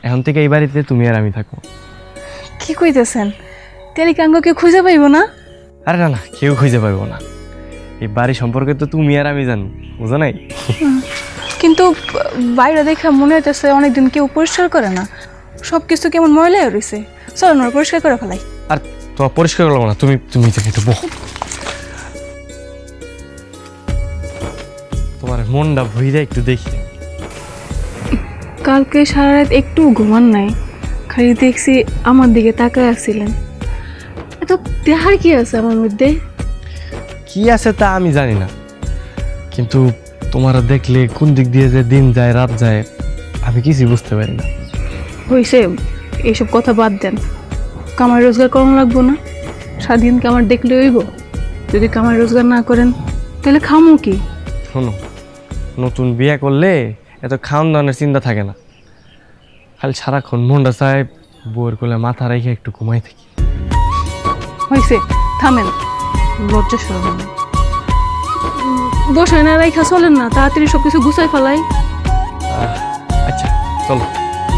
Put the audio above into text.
এখন থেকে এই বাড়িতে তুমি আর আমি থাকবো। কি কইতেছেন? তাহলে কি আঙ্গকে খুঁজে পাইব না? আরে না না, কেউ খুঁজে পাইব না। এই বাড়ি সম্পর্কে তো তুমি আর আমি জানো, বুঝো নাই? কিন্তু বাইরে দেখে মনে হইতেছে অনেকদিন কেউ পরিষ্কার করে না, সব কিছু কেমন ময়লা হয়ে রয়েছে। চলো না পরিষ্কার করে ফেলাই। আর তোমার পরিষ্কার করলাম না, তুমি তুমি থেকে একটু বহ। তোমার মনটা ভইরা একটু দেখি। কালকে সারা রাত একটু ঘুমান নাই, খালি দেখছি আমার দিকে তাকায় আসছিলেন। এত দেখার কি আছে আমার মধ্যে? কি আছে তা আমি জানি না, কিন্তু তোমার দেখলে কোন দিক দিয়ে যে দিন যায় রাত যায় আমি কিছুই বুঝতে পারি না। হইছে, এইসব কথা বাদ দেন। কামাই রোজগার করানো লাগবো না? স্বাধীন কামার দেখলে হইব? যদি কামাই রোজগার না করেন তাহলে খামো কি? শোনো, নতুন বিয়ে করলে এত খাওয়ান দাওয়ানোর চিন্তা থাকে না, খালি সারাক্ষণ মনটা চায় বউয়ের কোলে মাথা রেখে একটু ঘুমাই থাকি। হইছে, থামেন, লজ্জা সরবেন না। বসে না রাইখা চলেন না, তাড়াতাড়ি সবকিছু গুছাই ফেলাই। আচ্ছা চলো।